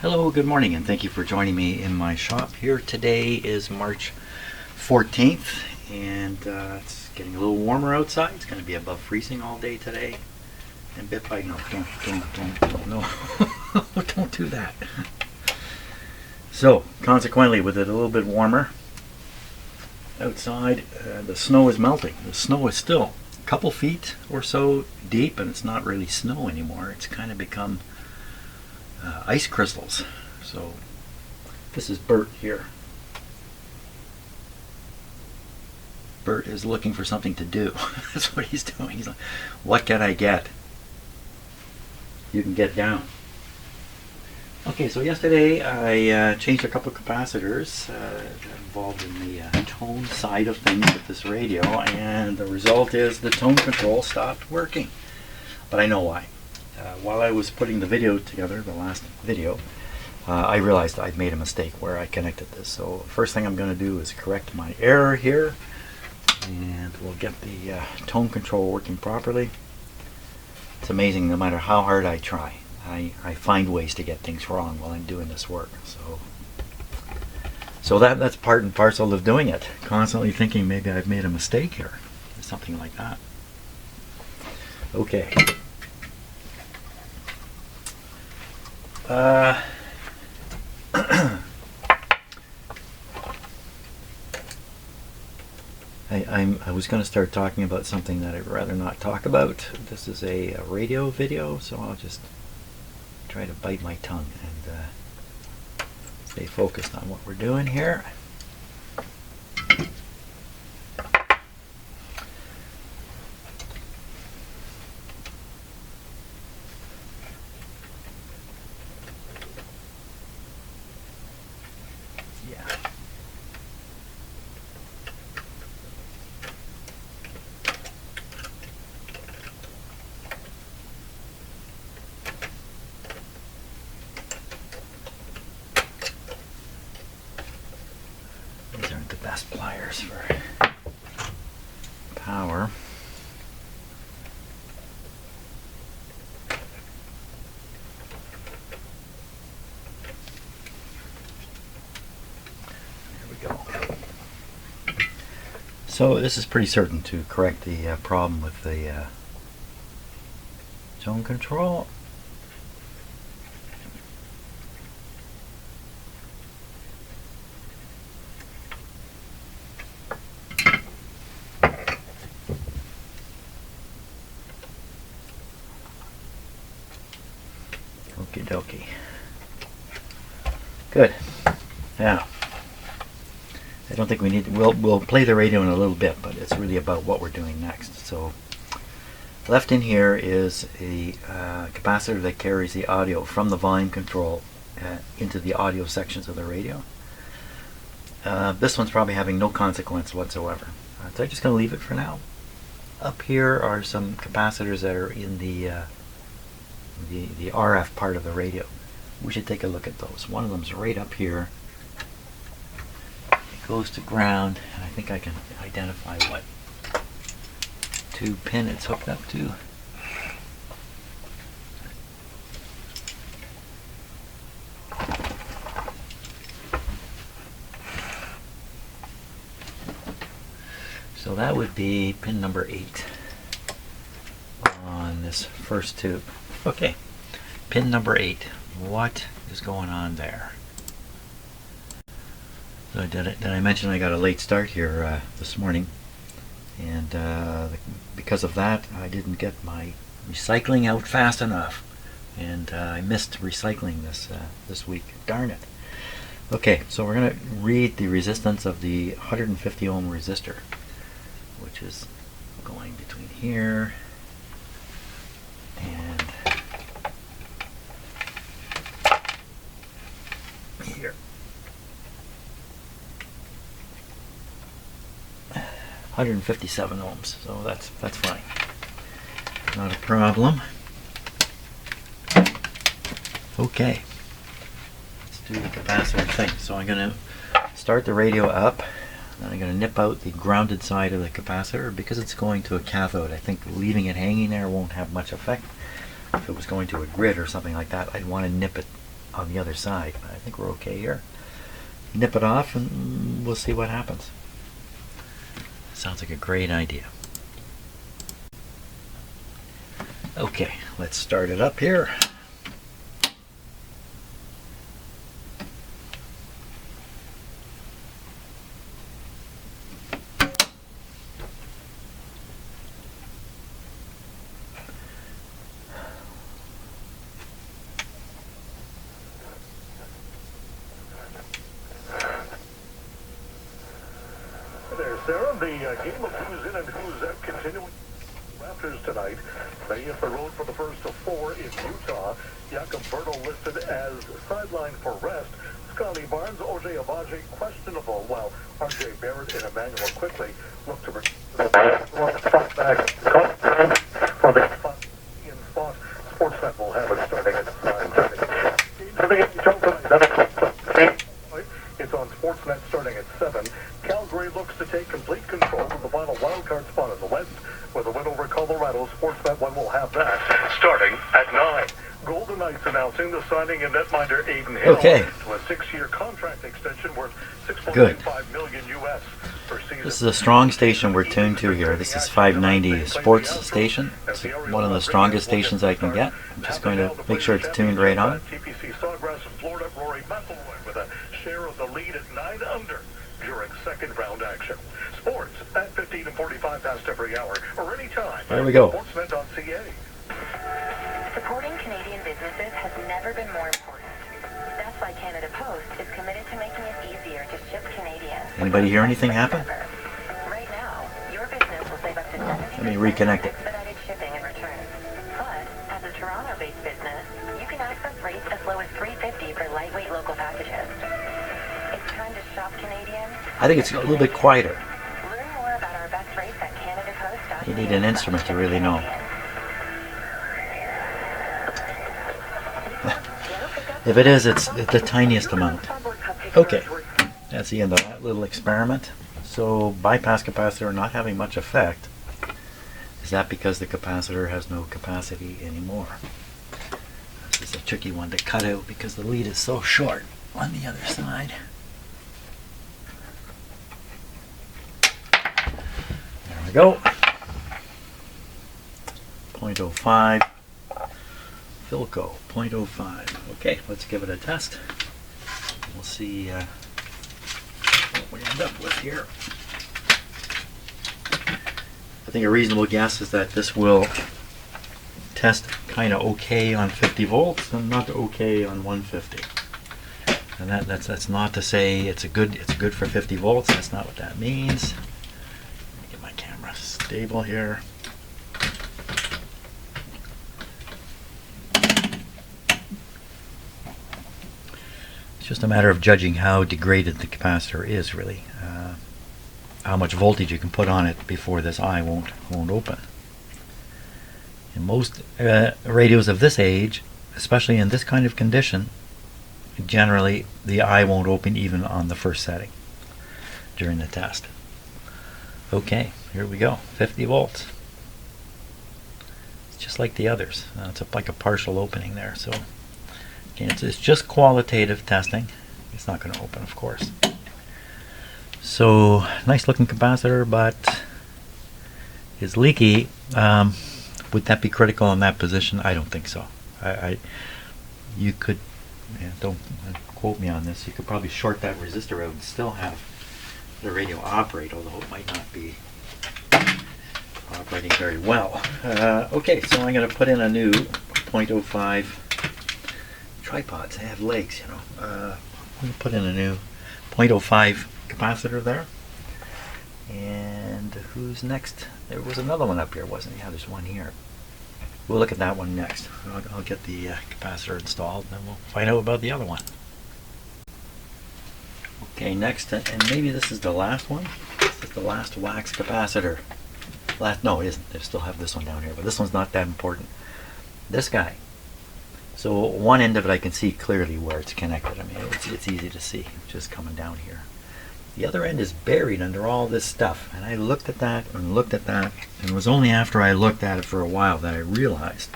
Hello, good morning, and thank you for joining me in my shop here. Today is March 14th, and it's getting a little warmer outside. It's going to be above freezing all day today. And bit by no, no, don't do that. So, consequently, with it a little bit warmer outside, the snow is melting. The snow is still a couple feet or so deep, and it's not really snow anymore. It's kind of become ice crystals. So this is Bert here. Bert is looking for something to do. That's what he's doing. He's like, what can I get? You can get down. Okay, so yesterday I changed a couple of capacitors involved in the tone side of things with this radio, and the result is the tone control stopped working. But I know why. While I was putting the video together, the last video, I realized I'd made a mistake where I connected this. So first thing I'm going to do is correct my error here, and we'll get the tone control working properly. It's amazing, no matter how hard I try, I find ways to get things wrong while I'm doing this work. So that's part and parcel of doing it. Constantly thinking maybe I've made a mistake here, or something like that. Okay. I was going to start talking about something that I'd rather not talk about. This is a radio video, so I'll just try to bite my tongue and stay focused on what we're doing here. These aren't the best pliers for power. There we go. So this is pretty certain to correct the problem with the tone control. Okie dokie. Good. Now, I don't think we need to, we'll play the radio in a little bit, but it's really about what we're doing next. So, left in here is a capacitor that carries the audio from the volume control into the audio sections of the radio. This one's probably having no consequence whatsoever. So I'm just going to leave it for now. Up here are some capacitors that are in the RF part of the radio. We should take a look at those. One of them's right up here. It goes to ground, and I think I can identify what tube pin it's hooked up to. So that would be pin number 8 on this first tube. Okay, pin number 8. What is going on there? So did I mention I got a late start here this morning, and because of that I didn't get my recycling out fast enough, and I missed recycling this week. Darn it. Okay, so we're going to read the resistance of the 150 ohm resistor, which is going between here and here. 157 ohms, so that's fine. Not a problem. Okay, let's do the capacitor thing. So I'm going to start the radio up, and I'm going to nip out the grounded side of the capacitor. Because it's going to a cathode, I think leaving it hanging there won't have much effect. If it was going to a grid or something like that, I'd want to nip it on the other side. I think we're okay here. Nip it off and we'll see what happens. Sounds like a great idea. Okay, let's start it up here. There, Sarah. The game of who's in and who's out continuing. Raptors tonight. They hit the road for the first of 4 in Utah. Jakob Bertel listed as sidelined for rest. Scotty Barnes, OJ Abaji questionable, while RJ Barrett and Emmanuel quickly look to spot back for the in spot. Sportsnet will have it starting at 9:30. It's on Sportsnet starting at 7. Calgary looks to take complete control of the final wildcard spot in the West. With a win over Colorado, Sportsnet 1 will have that starting at 9. Golden Knights announcing the signing of netminder Aiden Hill to a 6-year contract extension worth $6.95 million US per season. This is a strong station we're tuned to here. This is 590 Sports Station. It's one of the strongest stations I can get. I'm just going to make sure it's tuned right on. TPC Sawgrass of Florida, Rory McIlroy with a share of the lead at 9 under during second round action. Sports at 15 and 45 past every hour or anytime. There we go. Sportsnet.ca. Supporting Canadian businesses has never been more important. That's why Canada Post is committed to making it easier to ship Canadian. Anybody hear anything happen? Right now, your business will save up to 70% Let me reconnect it. expedited shipping and returns. Plus, as a Toronto-based business, you can access rates as low as $3.50 for lightweight local packages. It's time to shop Canadian. I think it's a little bit quieter. Learn more about our best rates at CanadaPost.ca. You need an instrument to really know. If it is, it's the tiniest amount. Okay, that's the end of that little experiment. So bypass capacitor not having much effect. Is that because the capacitor has no capacity anymore? This is a tricky one to cut out because the lead is so short on the other side. There we go. 0.05. Philco 0.05. Okay, let's give it a test. We'll see what we end up with here. I think a reasonable guess is that this will test kind of okay on 50 volts and not okay on 150. And that's not to say it's good for 50 volts. That's not what that means. Let me get my camera stable here. It's just a matter of judging how degraded the capacitor is, really. How much voltage you can put on it before this eye won't open. In most radios of this age, especially in this kind of condition, generally the eye won't open even on the first setting during the test. Okay, here we go. 50 volts. It's just like the others. It's like a partial opening there. So. Okay, it's just qualitative testing. It's not going to open, of course. So, nice looking capacitor, but is leaky. Would that be critical in that position? I don't think so. You could, don't quote me on this, you could probably short that resistor out and still have the radio operate, although it might not be operating very well. Okay, so I'm going to put in a new 0.05. Tripods have legs, you know. I'm going to put in a new 0.05 capacitor there. And who's next? There was another one up here, wasn't there? Yeah, there's one here. We'll look at that one next. I'll get the capacitor installed, and then we'll find out about the other one. Okay, next, and maybe this is the last one. This is the last wax capacitor. No, it isn't. They still have this one down here, but this one's not that important. This guy. So one end of it I can see clearly where it's connected. I mean, it's easy to see, just coming down here. The other end is buried under all this stuff, and I looked at that and looked at that, and it was only after I looked at it for a while that I realized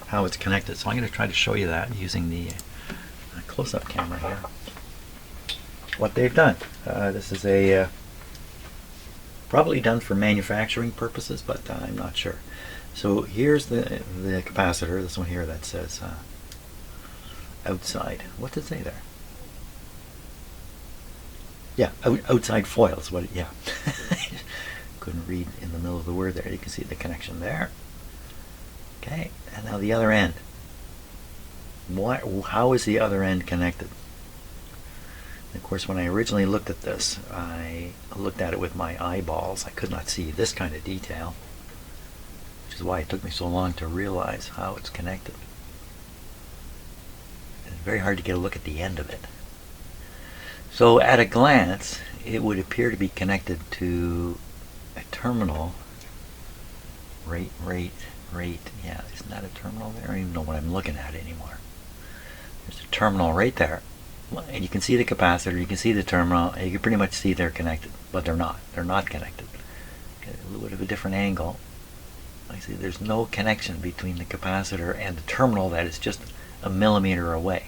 how it's connected. So I'm going to try to show you that using the close-up camera here what they've done. This is a probably done for manufacturing purposes, but I'm not sure. So here's the capacitor, this one here that says outside. What did it say there? Yeah, outside foil is what it, yeah. Couldn't read in the middle of the word there. You can see the connection there. Okay, and now the other end. How is the other end connected? Of course, when I originally looked at this, I looked at it with my eyeballs. I could not see this kind of detail, which is why it took me so long to realize how it's connected. It's very hard to get a look at the end of it. So at a glance, it would appear to be connected to a terminal. Rate. Yeah, isn't that a terminal there? I don't even know what I'm looking at anymore. There's a terminal right there. And you can see the capacitor, you can see the terminal, and you can pretty much see they're connected. But they're not. They're not connected. Okay, a little bit of a different angle. I see there's no connection between the capacitor and the terminal that is just a millimeter away.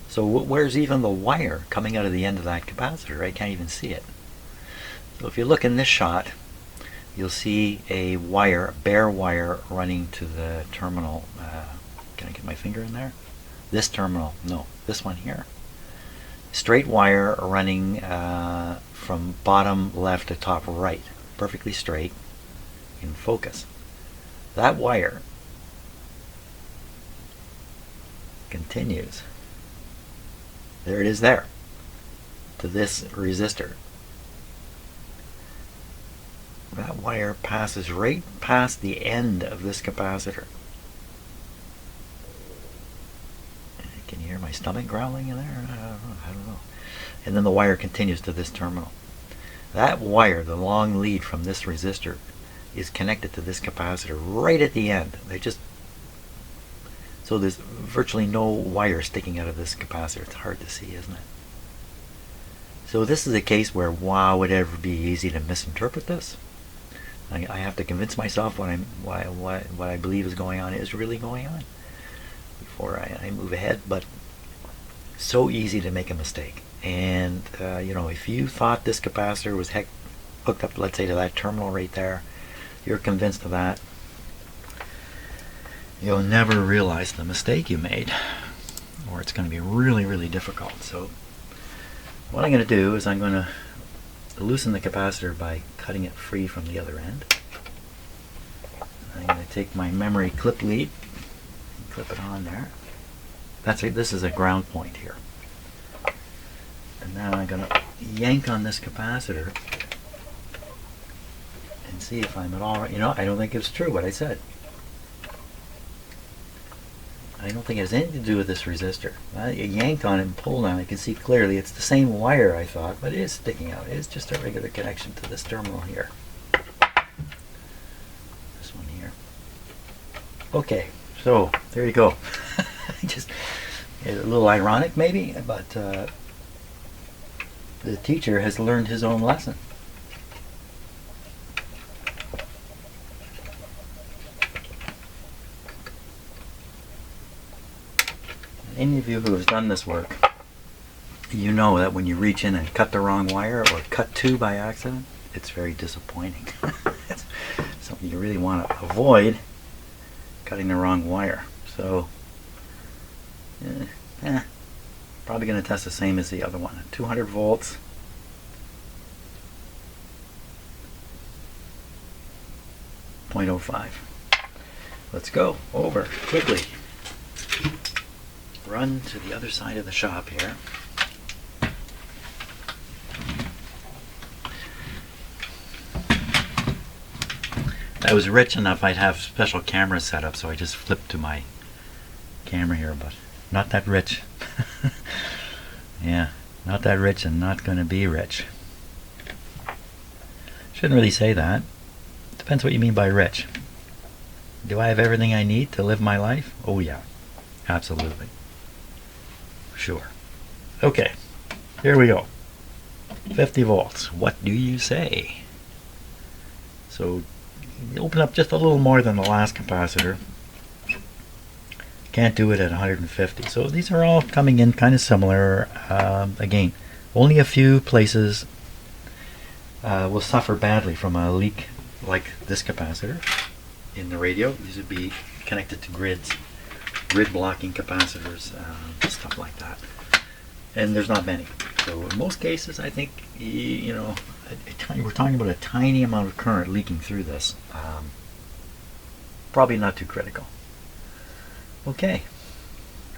So where's even the wire coming out of the end of that capacitor? I can't even see it. So if you look in this shot, you'll see a wire, a bare wire running to the terminal. Can I get my finger in there? This terminal, no, this one here. Straight wire running from bottom left to top right, perfectly straight, in focus. That wire continues. There it is there, to this resistor. That wire passes right past the end of this capacitor. Can you hear my stomach growling in there? I don't know. And then the wire continues to this terminal. That wire, the long lead from this resistor, is connected to this capacitor right at the end. So there's virtually no wire sticking out of this capacitor. It's hard to see, isn't it? So this is a case where, wow, would it ever be easy to misinterpret this? I have to convince myself what I believe is going on is really going on before I move ahead. But so easy to make a mistake. And you know, if you thought this capacitor was hooked up, let's say, to that terminal right there, you're convinced of that, you'll never realize the mistake you made, or it's going to be really, really difficult. So what I'm going to do is I'm going to loosen the capacitor by cutting it free from the other end. I'm going to take my memory clip lead and clip it on there. That's it. This is a ground point here. And now I'm going to yank on this capacitor and see if I'm at all right. You know, I don't think it's true what I said. I don't think it has anything to do with this resistor. You yanked on it and pulled on it. You can see clearly it's the same wire, I thought, but it is sticking out. It is just a regular connection to this terminal here. This one here. Okay, so there you go. Just a little ironic maybe, but the teacher has learned his own lesson. Any of you who has done this work, you know that when you reach in and cut the wrong wire or cut two by accident, it's very disappointing. It's something you really want to avoid, cutting the wrong wire. So, probably going to test the same as the other one. 200 volts. .05. Let's go over quickly. Run to the other side of the shop here. I was rich enough I'd have special cameras set up, so I just flipped to my camera here, but not that rich. Yeah, not that rich and not going to be rich. Shouldn't really say that. Depends what you mean by rich. Do I have everything I need to live my life? Oh yeah, absolutely. Sure. Okay, here we go. 50 volts. What do you say? So you open up just a little more than the last capacitor. can't do it at 150. So these are all coming in kind of similar. Again, only a few places will suffer badly from a leak like this capacitor in the radio. These would be connected to grids, grid blocking capacitors, stuff like that. And there's not many. So in most cases, I think, you know, we're talking about a tiny amount of current leaking through this. Probably not too critical. Okay,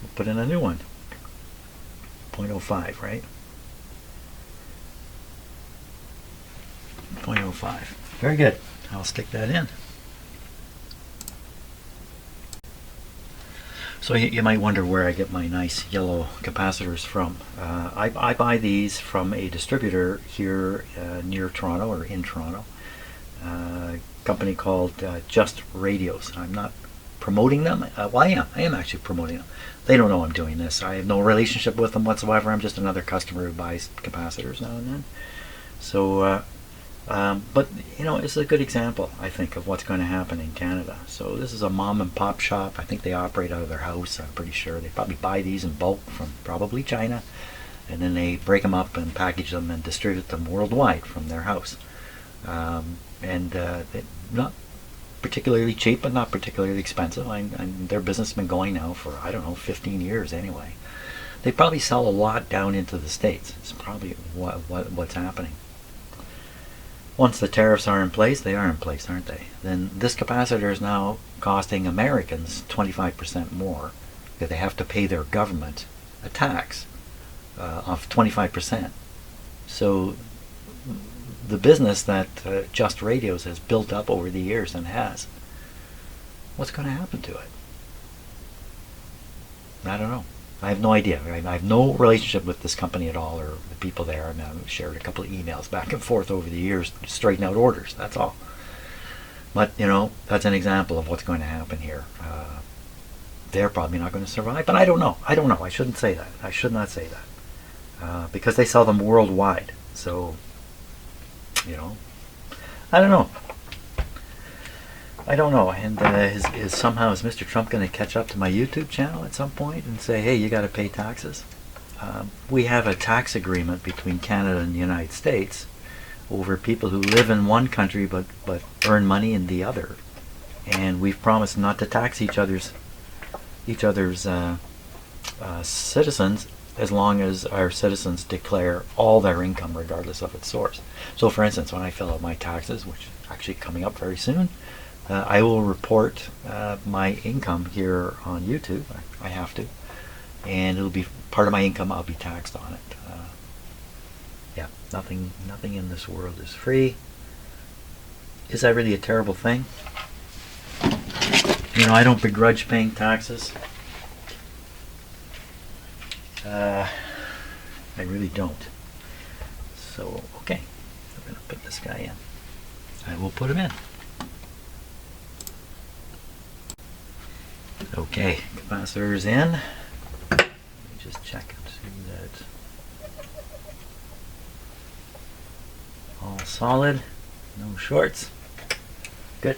we'll put in a new one. 0.05, right? 0.05. Very good. I'll stick that in. So you might wonder where I get my nice yellow capacitors from. I buy these from a distributor here near Toronto, or in Toronto. A company called Just Radios. I'm not promoting them. Well, I am actually promoting them. They don't know I'm doing this. I have no relationship with them whatsoever. I'm just another customer who buys capacitors now and then. So but you know, it's a good example, I think, of what's going to happen in Canada. So this is a mom and pop shop. I think they operate out of their house. I'm pretty sure they probably buy these in bulk from probably China, and then they break them up and package them and distribute them worldwide from their house. They're not particularly cheap, but not particularly expensive. Their business has been going now for, I don't know, 15 years anyway. They probably sell a lot down into the States. It's probably what's happening. Once the tariffs are in place, they are in place, aren't they? Then this capacitor is now costing Americans 25% more, because they have to pay their government a tax of 25%. So the business that Just Radios has built up over the years and has, what's going to happen to it? I don't know. I have no idea. I have no relationship with this company at all, or the people there. I mean, I've shared a couple of emails back and forth over the years to straighten out orders. That's all. But you know, that's an example of what's going to happen here. They're probably not going to survive, but I don't know. I don't know. I shouldn't say that. I should not say that because they sell them worldwide. So, you know, I don't know. I don't know. And is Mr. Trump going to catch up to my YouTube channel at some point and say, hey, you got to pay taxes? We have a tax agreement between Canada and the United States over people who live in one country but earn money in the other, and we've promised not to tax each other's citizens as long as our citizens declare all their income regardless of its source. So, for instance, when I fill out my taxes, which is actually coming up very soon, I will report my income here on YouTube. I have to, and it'll be part of my income. I'll be taxed on it. Yeah, nothing in this world is free. Is that really a terrible thing? You know, I don't begrudge paying taxes. I really don't. So, okay, I'm going to put this guy in. I will put him in. Okay, capacitor's in. Let me just check and see that all solid, no shorts. Good.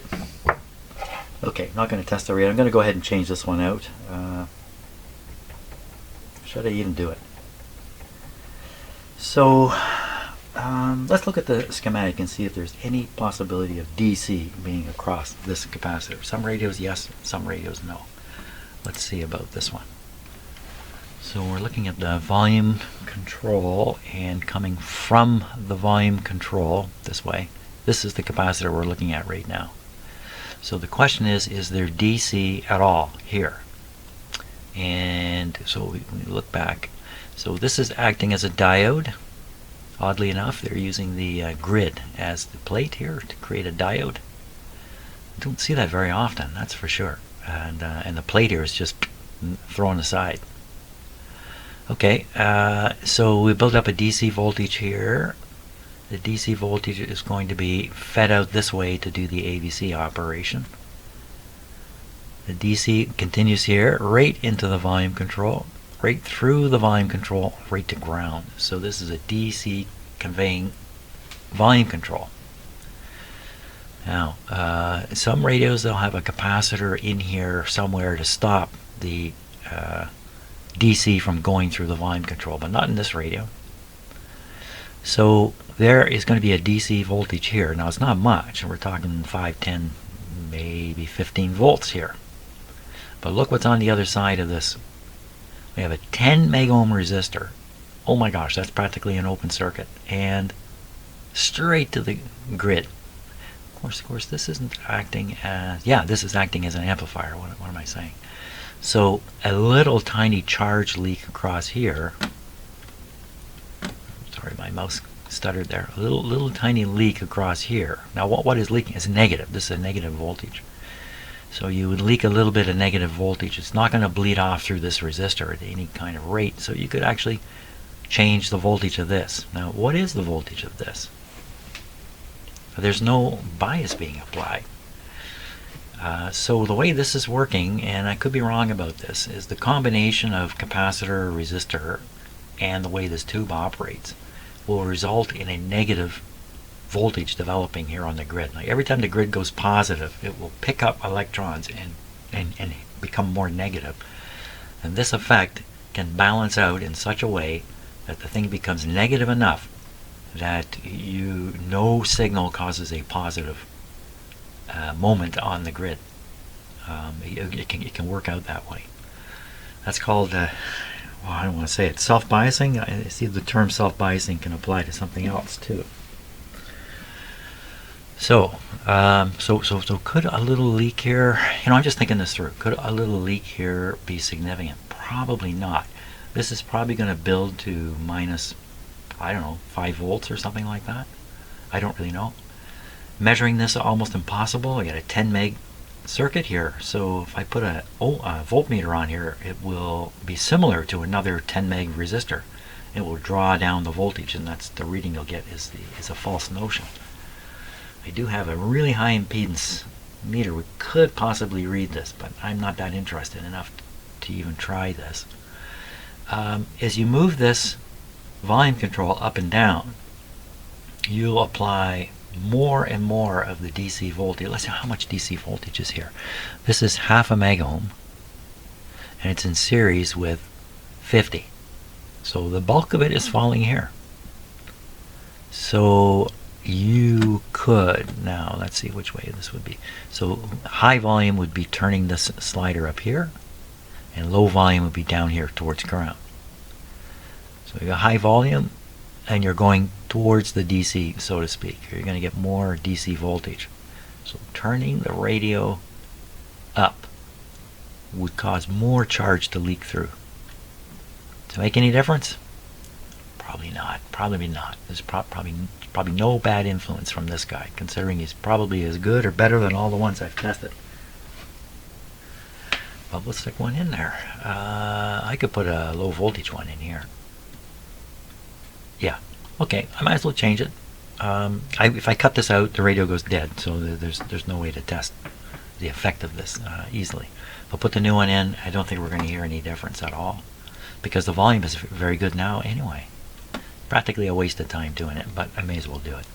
Okay, not going to test the rate. I'm going to go ahead and change this one out. Should I even do it? So let's look at the schematic and see if there's any possibility of DC being across this capacitor. Some radios yes, some radios no. Let's see about this one. So we're looking at the volume control, and coming from the volume control this way, this is the capacitor we're looking at right now. So the question is there DC at all here? And so we look back. So this is acting as a diode. Oddly enough, they're using the grid as the plate here to create a diode. Don't see that very often, that's for sure. And the plate here is just thrown aside. Okay, so we built up a DC voltage here. The DC voltage is going to be fed out this way to do the AVC operation. The DC continues here, right into the volume control, right through the volume control, right to ground. So this is a DC conveying volume control. Now, some radios, they'll have a capacitor in here somewhere to stop the DC from going through the volume control, but not in this radio. So there is going to be a DC voltage here. Now it's not much, we're talking 5, 10, maybe 15 volts here. But look what's on the other side of this. We have a 10 megohm resistor. Oh my gosh, that's practically an open circuit. And straight to the grid. Of course, this isn't acting as... Yeah, this is acting as an amplifier. What am I saying? So a little tiny charge leak across here. Sorry, my mouse stuttered there. A little tiny leak across here. Now what is leaking? It's negative. This is a negative voltage. So you would leak a little bit of negative voltage. It's not going to bleed off through this resistor at any kind of rate. So you could actually change the voltage of this. Now what is the voltage of this? There's no bias being applied. So the way this is working, and I could be wrong about this, is the combination of capacitor, resistor, and the way this tube operates will result in a negative voltage developing here on the grid. Like every time the grid goes positive, it will pick up electrons and become more negative. And this effect can balance out in such a way that the thing becomes negative enough that no signal causes a positive moment on the grid. It can work out that way. That's called, well, I don't want to say it, self-biasing. I see the term self-biasing can apply to something else too. So could a little leak here, I'm just thinking this through, could a little leak here be significant? Probably not. This is probably going to build to minus, I don't know, 5 volts or something like that. I don't really know. Measuring this almost impossible. I got a 10 meg circuit here, so if I put a voltmeter on here, it will be similar to another 10 meg resistor. It will draw down the voltage, and that's the reading you'll get is a false notion. I do have a really high impedance meter. We could possibly read this, but I'm not that interested enough to even try this. As you move this volume control up and down, you'll apply more and more of the DC voltage. Let's see how much DC voltage is here. This is half a megohm, and it's in series with 50. So the bulk of it is falling here. So you could, now let's see which way this would be. So high volume would be turning this slider up here, and low volume would be down here towards ground. So you got high volume, and you're going towards the DC, so to speak. You're going to get more DC voltage. So turning the radio up would cause more charge to leak through. To make any difference? Probably not. Probably not. There's probably no bad influence from this guy, considering he's probably as good or better than all the ones I've tested. But let's stick one in there. I could put a low voltage one in here. Yeah. Okay. I might as well change it. If I cut this out, the radio goes dead, so there's no way to test the effect of this easily. If I put the new one in, I don't think we're going to hear any difference at all, because the volume is very good now anyway. Practically a waste of time doing it, but I may as well do it.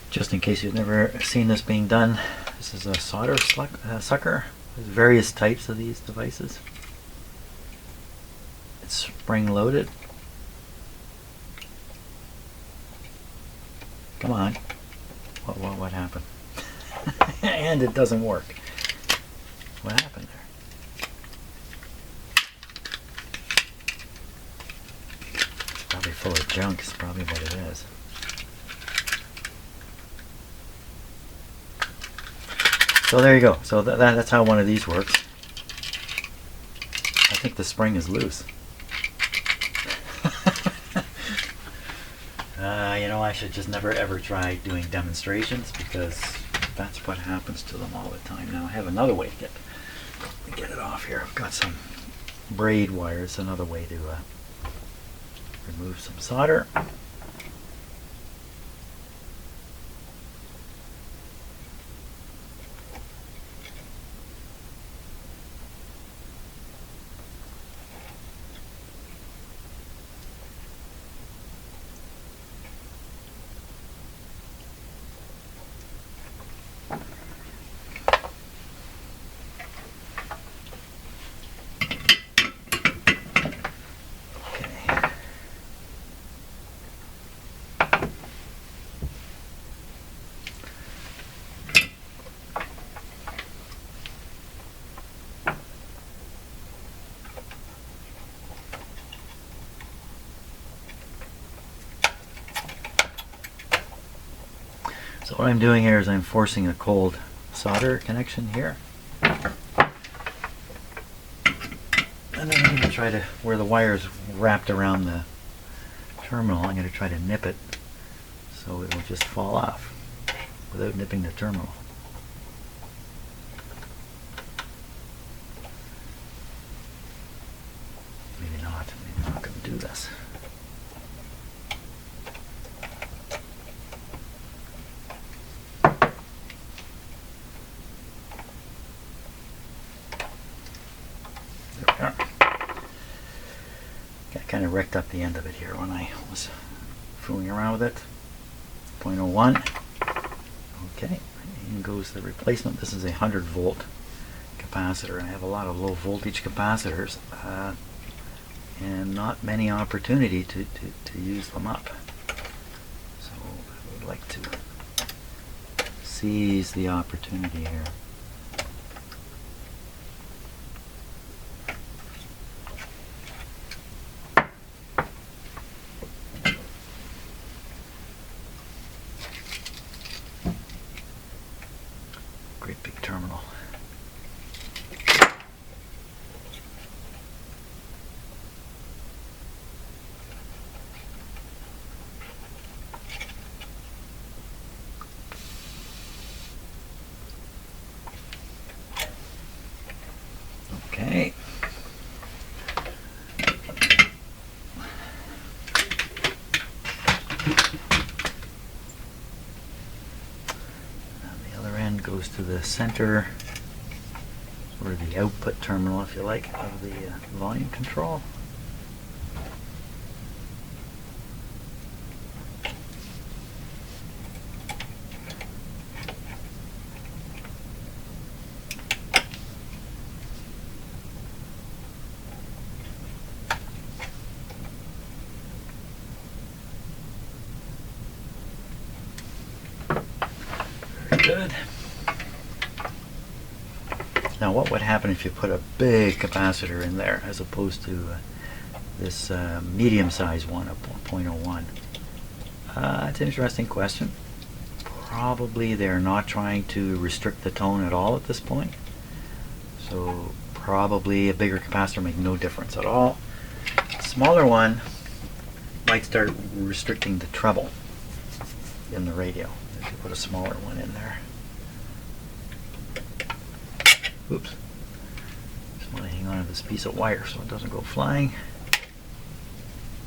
Just in case you've never seen this being done, this is a solder sucker. There's various types of these devices. It's spring loaded. Come on. What happened? And it doesn't work. What happened there? It's probably full of junk, is probably what it is. So there you go. So that's how one of these works. I think the spring is loose. I should just never ever try doing demonstrations, because that's what happens to them all the time. Now I have another way to get it off here. I've got some braid wires, another way to remove some solder. what I'm doing here is I'm forcing a cold solder connection here. And then I'm going to try to, where the wire's wrapped around the terminal, I'm going to try to nip it so it will just fall off without nipping the terminal. Maybe not. Maybe I'm not going to do this. There we are. I kind of wrecked up the end of it here when I was fooling around with it. 0.01. Okay, in goes the replacement. This is a 100-volt capacitor, and I have a lot of low voltage capacitors and not many opportunity to use them up. So I would like to seize the opportunity here. Great big terminal. Okay. Goes to the center, or the output terminal, if you like, of the volume control. Very good. Now what would happen if you put a big capacitor in there as opposed to this medium-sized one of 0.01? It's an interesting question. Probably they're not trying to restrict the tone at all at this point. So probably a bigger capacitor make no difference at all. A smaller one might start restricting the treble in the radio if you put a smaller one in there. Oops. Just want to hang on to this piece of wire so it doesn't go flying.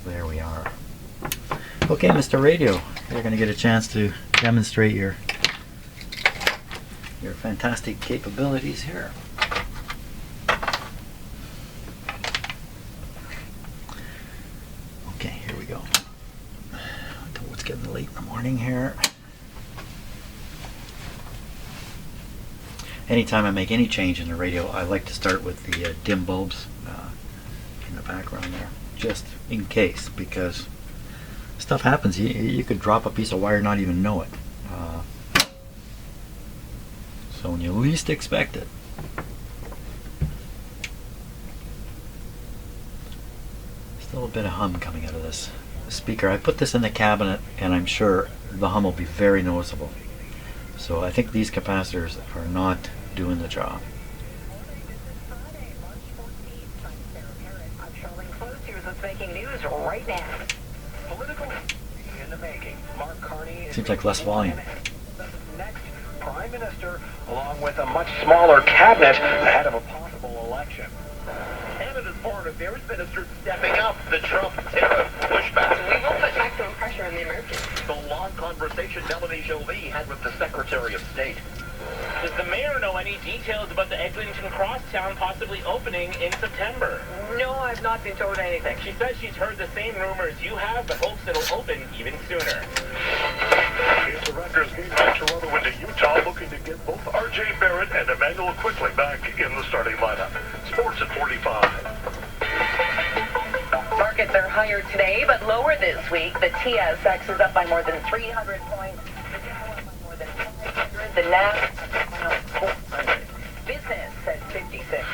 There we are. Okay, Mr. Radio, you're going to get a chance to demonstrate your fantastic capabilities here. Okay, here we go. It's getting late in the morning here. Anytime I make any change in the radio, I like to start with the dim bulbs in the background there, just in case, because stuff happens. You could drop a piece of wire and not even know it. So when you least expect it. Still a bit of hum coming out of this speaker. I put this in the cabinet and I'm sure the hum will be very noticeable. So I think these capacitors are not doing the job. Seems like less volume. Next, Prime Minister, along with a much smaller cabinet ahead of a possible election. Canada's Foreign Affairs Minister stepping up the Trump tariff pushback. We will put maximum pressure on the Americans. The long conversation Melanie Jolie had with the Secretary of State. Does the mayor know any details about the Eglinton Crosstown possibly opening in September? No, I've not been told anything. She says she's heard the same rumors you have, but hopes it'll open even sooner. It's a Rutgers game at Toronto into Utah, looking to get both R.J. Barrett and Emmanuel Quickly back in the starting lineup. Sports at 45. Markets are higher today, but lower this week. The TSX is up by more than 300 points. More than 500. The NASDAQ 400. Business at 56.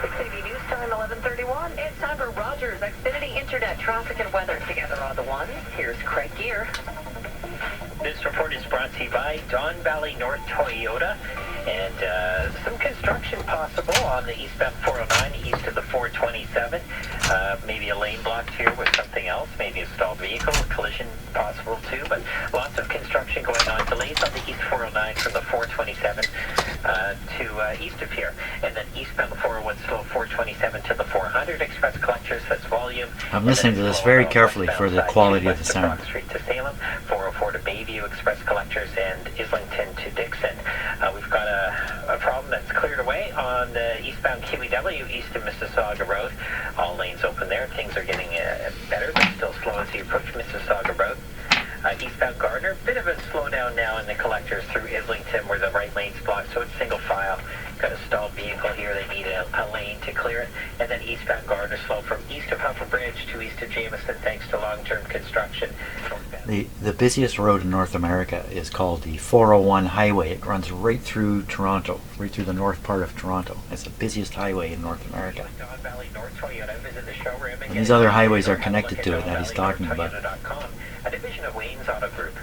680 News Time, 11:31. It's time for Rogers Xfinity Internet traffic and weather together on the one. Here's Craig Gear. This report is brought to you by Don Valley North Toyota, and some construction possible on the eastbound 409 east of the 427. Maybe a lane blocked here with something else, maybe a stalled vehicle, collision possible too, but lots of construction going on. Delays on the east 409 from the 427 to east of here, and then eastbound the 401 slow 427 to the 400 express collectors. That's volume. I'm listening to this very carefully for the quality of the sound. Brock Street to Salem, 404 to Bayview express collectors, and Islington to Dixon. We've got a problem that's cleared away on the eastbound QEW east of Mississauga Road. All lanes open there. Things are getting better, but still slow as you approach Mississauga Road. Eastbound Gardner, bit of a slowdown now in the collectors through Islington where the right lane's blocked, so it's single file. Got a stalled vehicle here, they need a lane to clear it. And then eastbound Gardner slow from east of Huffer Bridge to east of Jameson thanks to long-term construction. The busiest road in North America is called the 401 highway. It runs right through Toronto, right through the north part of Toronto. It's the busiest highway in North America. Don Valley North Toyota, visit the showroom And these other highways are connected to it that he's talking about. A division of Wayne's Auto Group.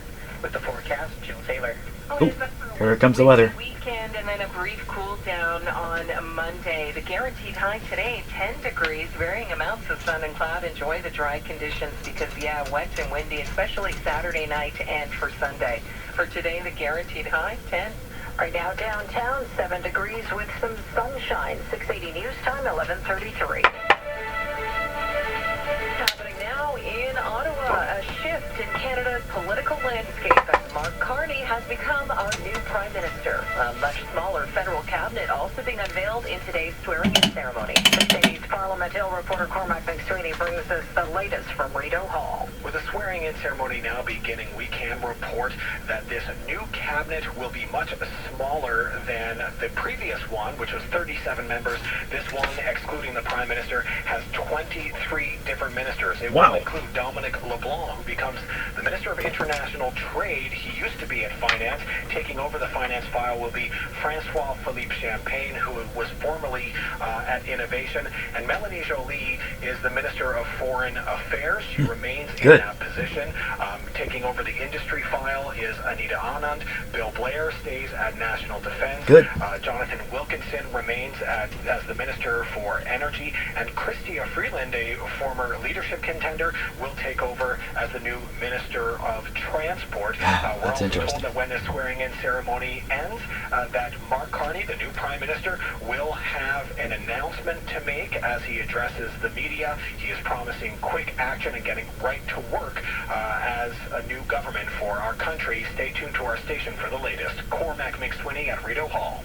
With the forecast, Jill Taylor. Oh, here comes the weather. Weekend and then a brief cool down on Monday. The guaranteed high today, 10 degrees, varying amounts of sun and cloud. Enjoy the dry conditions because, yeah, wet and windy, especially Saturday night and for Sunday. For today, the guaranteed high, 10. Right now downtown, 7 degrees with some sunshine. 680 news time, 11:33. Happening now in Ottawa, a shift in Canada's political landscape as Mark Carney has become our new Prime Minister. A much smaller federal cabinet also being unveiled in today's swearing-in ceremony. The city's Parliament Hill reporter Cormac McSweeney brings us the latest from Rideau Hall. With the swearing-in ceremony now beginning, we can report that this new cabinet will be much smaller than the previous one, which was 37 members. This one, excluding the Prime Minister, has 23 different ministers. It will include Dominic LeBlanc, who becomes the Minister of International Trade. He used to be at Finance. Taking over the finance file will be Francois-Philippe Champagne, who was formerly at Innovation. And Melanie Joly is the Minister of Foreign Affairs. She remains in that position. Taking over the industry file is Anita Anand. Bill Blair stays at National Defense. Jonathan Wilkinson remains as the Minister for Energy. And Chrystia Freeland, a former leadership contender, will take over as the new Minister of Transport. We're also told that when the swearing-in ceremony ends, that Mark Carney, the new Prime Minister, will have an announcement to make as he addresses the media. He is promising quick action and getting right to work as a new government for our country. Stay tuned to our station for the latest. Cormac McSweeney at Rideau Hall.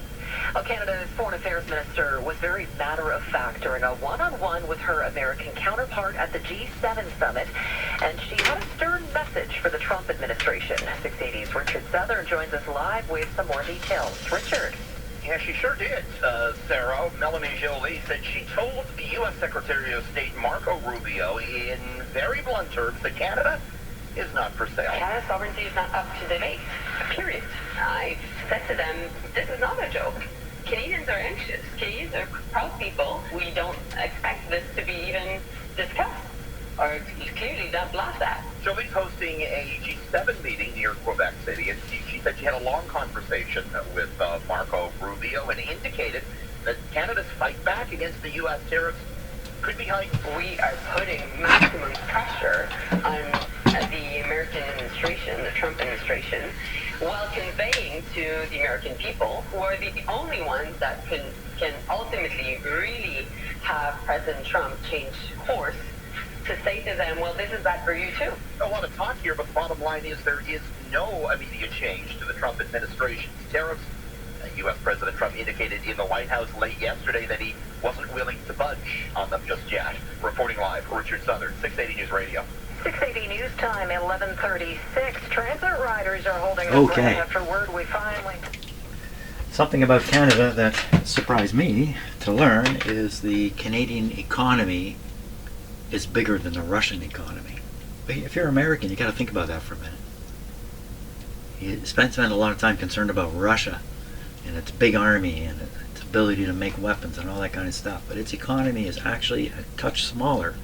Well, Canada's Foreign Affairs Minister was very matter-of-fact during a one-on-one with her American counterpart at the G7 summit, and she had a stern message for the Trump administration. 680's Richard Southern joins us live with some more details. Richard. Yeah, she sure did, Sarah. Melanie Joly said she told the U.S. Secretary of State Marco Rubio in very blunt terms that Canada is not for sale. Canada's sovereignty is not up to debate, period. I said to them, this is not a joke. Canadians are anxious. Canadians are proud people. We don't expect this to be even discussed or clearly not laughed at. Joly's hosting a G7 meeting near Quebec City, and she said she had a long conversation with Marco Rubio and indicated that Canada's fight back against the U.S. tariffs could be heightened. We are putting maximum pressure on the American administration, the Trump administration, while conveying to the American people, who are the only ones that can ultimately really have President Trump change course, to say to them, well, this is bad for you too. A lot of talk here, but the bottom line is there is no immediate change to the Trump administration's tariffs. U.S. President Trump indicated in the White House late yesterday that he wasn't willing to budge on them just yet. Reporting live, Richard Southern, 680 News Radio. 680 News Time, 11:36. Transit riders are holding their breath after word we finally... Something about Canada that surprised me to learn is the Canadian economy is bigger than the Russian economy. But if you're American, you got to think about that for a minute. You spend a lot of time concerned about Russia and its big army and its ability to make weapons and all that kind of stuff. But its economy is actually a touch smaller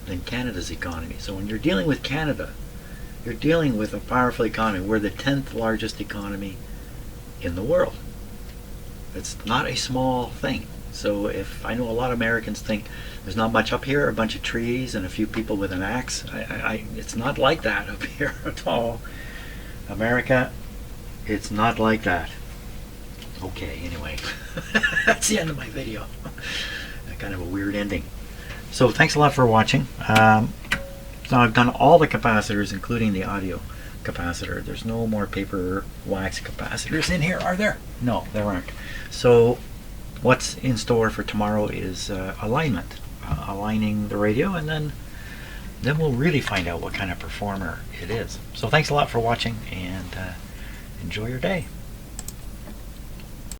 than Canada's economy. So when you're dealing with Canada, You're dealing with a powerful economy. We're the 10th largest economy in the world. It's not a small thing. So if I know a lot of Americans think there's not much up here, a bunch of trees and a few people with an axe, it's not like that up here at all. America, it's not like that. Okay, anyway, that's the end of my video. Kind of a weird ending. So thanks a lot for watching. So I've done all the capacitors, including the audio capacitor. There's no more paper wax capacitors in here, are there? No, there aren't. So what's in store for tomorrow is alignment, aligning the radio, and then we'll really find out what kind of performer it is. So thanks a lot for watching, and enjoy your day.